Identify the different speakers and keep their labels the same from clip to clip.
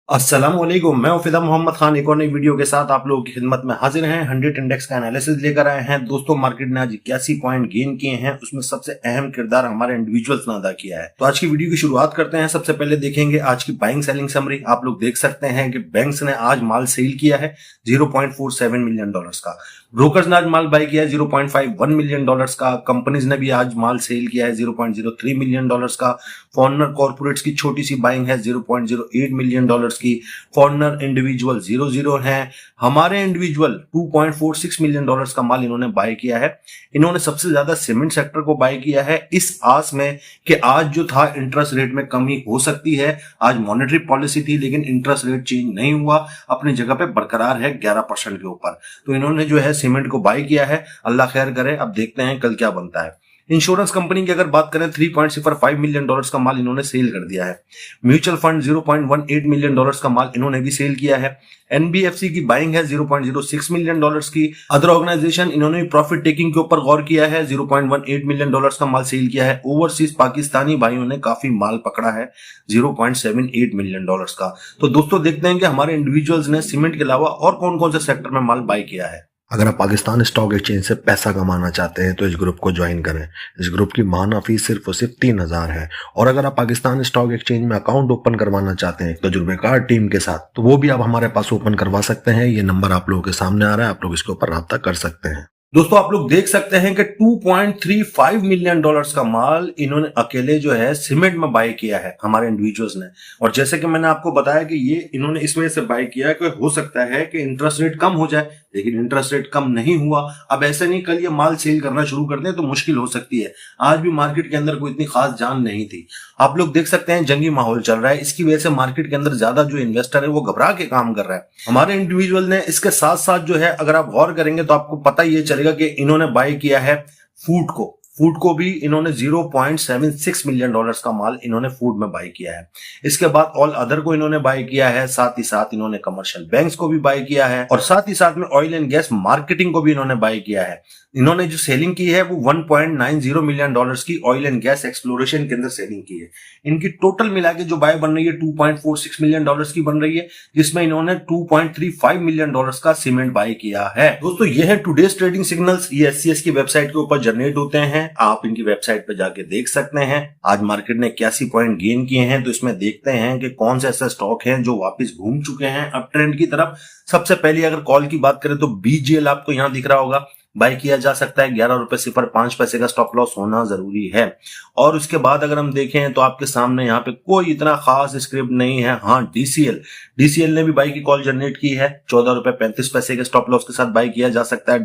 Speaker 1: अस्सलामुअलैकुम, मैं फिदा मोहम्मद खान एक और नई वीडियो के साथ आप लोगों की खिदमत में हाजिर हैं। 100 इंडेक्स का एनालिसिस लेकर आए हैं। दोस्तों, मार्केट ने आज 81 पॉइंट गेन किए हैं। उसमें सबसे अहम किरदार हमारे इंडिविजुअल्स ने अदा किया है। तो आज की वीडियो की शुरुआत करते हैं। सबसे पहले देखेंगे आज की बाइंग सेलिंग समरी। आप लोग देख सकते हैं कि बैंक्स ने आज माल सेल किया है $0.47 मिलियन का। ब्रोकर्स ने आज माल बाई किया है $0.51 मिलियन का। कंपनीज ने भी आज माल सेल किया है $0.03 मिलियन का। फॉरेनर कॉर्पोरेट्स की छोटी सी बाइंग है $0.08 मिलियन की। फॉरेनर इंडिविजुअल 00 हैं। हमारे इंडिविजुअल $2.46 मिलियन का माल इन्होंने बाय किया है। इन्होंने सबसे ज्यादा सीमेंट सेक्टर को बाय किया है इस आस में कि आज जो था इंटरेस्ट रेट में कमी हो सकती है। आज मॉनेटरी पॉलिसी थी लेकिन इंटरेस्ट रेट चेंज नहीं हुआ, अपनी जगह पे बरकरार है 11% के ऊपर। तो इन्होंने जो है सीमेंट को बाय किया है। अल्लाह खैर करे, अब देखते हैं कल क्या बनता है। इंश्योरेंस कंपनी की अगर बात करें $3.05 मिलियन का माल इन्होंने सेल कर दिया है। म्यूचुअल फंड $0.18 मिलियन का माल इन्होंने भी सेल किया है। एनबीएफसी की बाइंग है $0.06 मिलियन की। अदर ऑर्गेनाइजेशन इन्होंने प्रॉफिट टेकिंग के ऊपर गौर किया है। $0.18 मिलियन का माल सेल किया है। ओवरसीज पाकिस्तानी भाइयों ने काफी माल पकड़ा है $0.78 मिलियन का। तो दोस्तों देखते हैं कि हमारे इंडिविजुअल्स ने सीमेंट के अलावा और कौन कौन से सेक्टर में माल बाय किया है।
Speaker 2: अगर आप पाकिस्तान स्टॉक एक्सचेंज से पैसा कमाना चाहते हैं तो इस ग्रुप को ज्वाइन करें। इस ग्रुप की माहाना फीस सिर्फ और सिर्फ 3000 है। और अगर आप पाकिस्तान स्टॉक एक्सचेंज में अकाउंट ओपन करवाना चाहते हैं तजुर्बेकार टीम के साथ, तो वो भी आप हमारे पास ओपन करवा सकते हैं। ये नंबर आप लोगों के सामने आ रहा है, आप लोग इसके ऊपर राब्ता कर सकते हैं।
Speaker 1: दोस्तों, आप लोग देख सकते हैं कि $2.35 मिलियन का माल इन्होंने अकेले जो है सीमेंट में बाय किया है हमारे इंडिविजुअल्स ने। और जैसे कि मैंने आपको बताया कि ये इन्होंने इस वजह से बाय किया कि हो सकता है कि इंटरेस्ट रेट कम हो जाए, लेकिन इंटरेस्ट रेट कम नहीं हुआ। अब ऐसे नहीं कल ये माल सेल करना शुरू कर दें तो मुश्किल हो सकती है। आज भी मार्केट के अंदर कोई इतनी खास जान नहीं थी। आप लोग देख सकते हैं जंगी माहौल चल रहा है, इसकी वजह से मार्केट के अंदर ज्यादा जो इन्वेस्टर है वो घबरा के काम कर रहा है। हमारे इंडिविजुअल ने इसके साथ साथ जो है, अगर आप गौर करेंगे तो आपको पता ही चलेगा कि इन्होंने बाय किया है फूड को भी इन्होंने $0.76 मिलियन का माल इन्होंने फूड में बाय किया है। इसके बाद ऑल अदर को इन्होंने बाय किया है। साथ ही साथ इन्होंने कमर्शियल बैंक्स को भी बाय किया है और साथ ही साथ में ऑयल एंड गैस मार्केटिंग को भी इन्होंने बाय किया है। इन्होंने जो सेलिंग की है वो $1.90 मिलियन की ऑयल एंड गैस एक्सप्लोरेशन के अंदर सेलिंग की है। इनकी टोटल मिला के जो बाय बन रही है $2.46 मिलियन की बन रही है, जिसमें इन्होंने $2.35 मिलियन का सीमेंट बाय किया है। दोस्तों, ये है टुडेज ट्रेडिंग सिग्नल्स। ये एससीएस की वेबसाइट के ऊपर जनरेट होते हैं, आप इनकी वेबसाइट पे जाके देख सकते हैं। आज मार्केट ने 81 पॉइंट गेन किए हैं। तो इसमें देखते हैं कि कौन से ऐसे स्टॉक हैं जो वापस घूम चुके हैं अप ट्रेंड की तरफ। सबसे पहले अगर कॉल की बात करें तो बीजीएल आपको यहां दिख रहा होगा, बाय किया जा सकता है। ₹11.05 का स्टॉप लॉस होना जरूरी है। और उसके बाद अगर हम देखें तो आपके सामने यहाँ पे कोई इतना खास स्क्रिप्ट नहीं है। हाँ, डीसीएल ने भी बाय की कॉल जनरेट की है। ₹14.35 के स्टॉप लॉस के साथ बाय किया जा सकता है।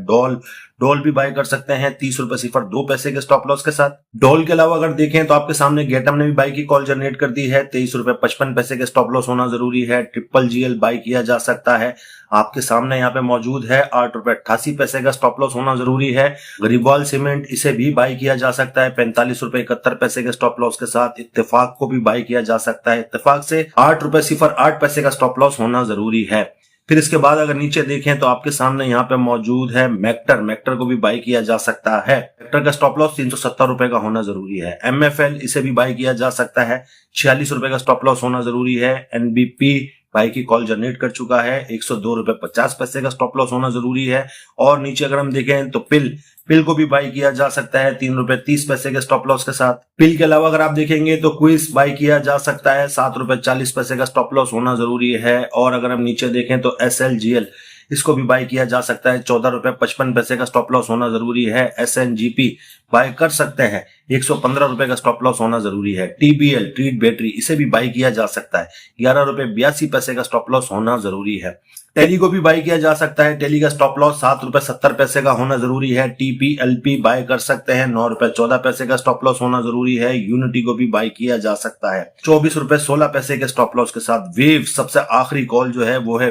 Speaker 1: डॉल भी बाय कर सकते हैं ₹30.02 के स्टॉप लॉस के साथ। डॉल के अलावा अगर देखें तो आपके सामने गेटम ने भी बाय की कॉल जनरेट कर दी है। ₹23.55 के स्टॉप लॉस होना जरूरी है। ट्रिपल जीएल बाय किया जा सकता है। आपके सामने यहाँ पे मौजूद है ₹8.88 का स्टॉप लॉस होना जरूरी है। गरीबवाल सीमेंट, इसे भी बाय किया जा सकता है ₹45.71 के स्टॉप लॉस के साथ। इत्तेफाक को भी बाय किया जा सकता है। इत्तेफाक से ₹8.08 का स्टॉप लॉस होना जरूरी है। फिर इसके बाद अगर नीचे देखें तो आपके सामने यहाँ पे मौजूद है मेक्टर को भी बाय किया जा सकता है। मेक्टर का स्टॉप लॉस ₹370 का होना जरूरी है। एमएफएल, इसे भी बाय किया जा सकता है। ₹46 का स्टॉप लॉस होना जरूरी है। एनबीपी बाय की कॉल जनरेट कर चुका है। $102.50 का स्टॉप लॉस होना जरूरी है। और नीचे अगर हम देखें तो पिल को भी बाय किया जा सकता है ₹3.30 के स्टॉप लॉस के साथ। पिल के अलावा अगर आप देखेंगे तो क्विज बाय किया जा सकता है। ₹7.40 का स्टॉप लॉस होना जरूरी है। और अगर हम नीचे देखें तो एसएलजीएल, इसको भी बाय किया जा सकता है। ₹14.55 का स्टॉप लॉस होना जरूरी है। एसएनजीपी बाय कर सकते हैं। ₹115 का स्टॉप लॉस होना जरूरी है। टीबीएल, ट्रीट बैटरी, इसे भी बाय किया जा सकता है। ₹11.82 का स्टॉप लॉस होना जरूरी है। टेली को भी बाय किया जा सकता है। टेली का स्टॉप लॉस ₹7.70 का होना जरूरी है। टीपीएलपी बाय कर सकते हैं। ₹9.14 का स्टॉप लॉस होना जरूरी है। यूनिटी को भी बाय किया जा सकता है ₹24.16 के स्टॉप लॉस के साथ। वेव्स, सबसे आखिरी कॉल जो है वो है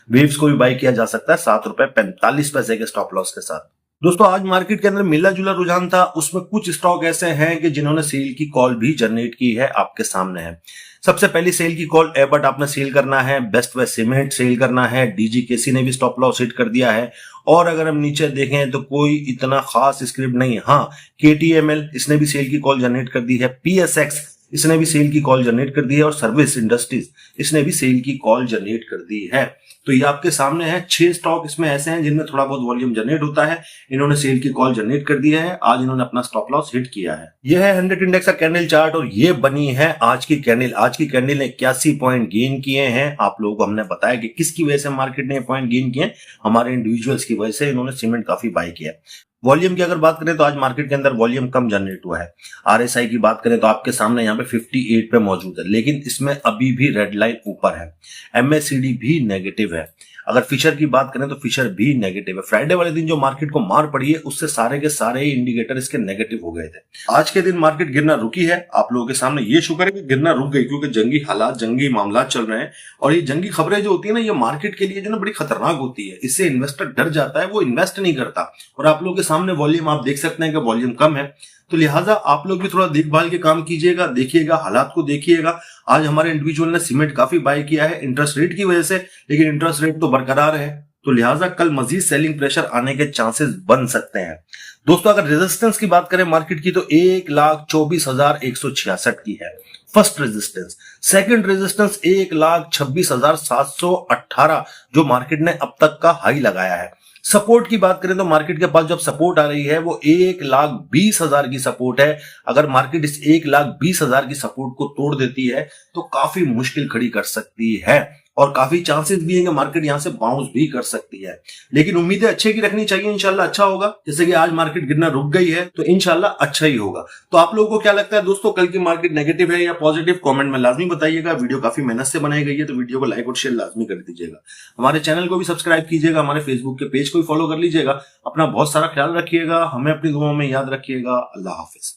Speaker 1: वेव्स को भी बाय किया जा सकता है ₹7.45 के स्टॉप लॉस के साथ। दोस्तों, आज मार्केट के अंदर मिला जुला रुझान था। उसमें कुछ स्टॉक ऐसे हैं कि जिन्होंने सेल की कॉल भी जनरेट की है, आपके सामने है। सबसे पहली सेल की कॉल एबट आपने सेल करना है। बेस्ट वे सीमेंट सेल करना है। डीजीकेसी ने भी स्टॉप लॉस हिट कर दिया है। और अगर हम नीचे देखें तो कोई इतना खास स्क्रिप्ट नहीं है। हाँ, केटीएमएल, इसने भी सेल की कॉल जनरेट कर दी है। पीएसएक्स इसने भी सेल की कॉल जनरेट कर दी है और सर्विस इंडस्ट्रीज इसने भी सेल की कॉल जनरेट कर दी है। तो ये आपके सामने है 6 स्टॉक इसमें ऐसे हैं जिनमें थोड़ा बहुत वॉल्यूम जनरेट होता है। इन्होंने सेल की कॉल जनरेट कर दिया है, आज इन्होंने अपना स्टॉप लॉस हिट किया है। यह है 100 इंडेक्स का कैंडल चार्ट और ये बनी है आज की कैंडल। आज की कैंडल ने 81 पॉइंट गेन किए हैं। आप लोगों को हमने बताया कि किसकी वजह से मार्केट ने पॉइंट गेन किए, हमारे इंडिविजुअल्स की वजह से। इन्होंने सीमेंट काफी बाय किया है। वॉल्यूम की अगर बात करें तो आज मार्केट के अंदर वॉल्यूम कम जनरेट हुआ है। आरएसआई की बात करें तो आपके सामने यहाँ पे 58 पे मौजूद है, लेकिन इसमें अभी भी रेड लाइन ऊपर है। एमएससीडी भी नेगेटिव है। अगर फिशर की बात करें तो फिशर भी नेगेटिव है। फ्राइडे वाले दिन जो मार्केट को मार पड़ी है उससे सारे के सारे इंडिकेटर इसके नेगेटिव हो गए थे। आज के दिन मार्केट गिरना रुकी है। आप लोगों के सामने ये शुक्र है कि गिरना रुक गई, क्योंकि जंगी हालात, जंगी मामला चल रहे हैं और ये जंगी खबरें जो होती है ना, ये मार्केट के लिए जो ना बड़ी खतरनाक होती है। इससे इन्वेस्टर डर जाता है, वो इन्वेस्ट नहीं करता। और आप लोगों के सामने वॉल्यूम आप देख सकते हैं कि वॉल्यूम कम है, तो लिहाजा आप लोग भी थोड़ा देखभाल के काम कीजिएगा, देखिएगा, हालात को देखिएगा। आज हमारे इंडिविजुअल ने सीमेंट काफी बाय किया है इंटरेस्ट रेट की वजह से, लेकिन इंटरेस्ट रेट तो बरकरार है, तो लिहाजा कल मजीद सेलिंग प्रेशर आने के चांसेस बन सकते हैं। दोस्तों अगर रेजिस्टेंस की बात करें मार्केट की तो 1,24,166 की है फर्स्ट रेजिस्टेंस। सेकंड रेजिस्टेंस 1,26,718 जो मार्केट ने अब तक का हाई लगाया है। सपोर्ट की बात करें तो मार्केट के पास जब सपोर्ट आ रही है वो 1,20,000 की सपोर्ट है। अगर मार्केट इस 1,20,000 की सपोर्ट को तोड़ देती है तो काफी मुश्किल खड़ी कर सकती है और काफी चांसेस भी हैं कि मार्केट यहां से बाउंस भी कर सकती है। लेकिन उम्मीदें अच्छे की रखनी चाहिए, इंशाल्लाह अच्छा होगा। जैसे कि आज मार्केट गिरना रुक गई है तो इंशाल्लाह अच्छा ही होगा। तो आप लोगों को क्या लगता है दोस्तों, कल की मार्केट नेगेटिव है या पॉजिटिव? कमेंट में लाजमी बताइएगा। वीडियो काफी मेहनत से बनाई गई है तो वीडियो को लाइक और शेयर लाजमी कर दीजिएगा। हमारे चैनल को भी सब्सक्राइब कीजिएगा, हमारे फेसबुक के पेज को भी फॉलो कर लीजिएगा। अपना बहुत सारा ख्याल रखिएगा, हमें अपनी दुआओं में याद रखिएगा। अल्लाह हाफिज।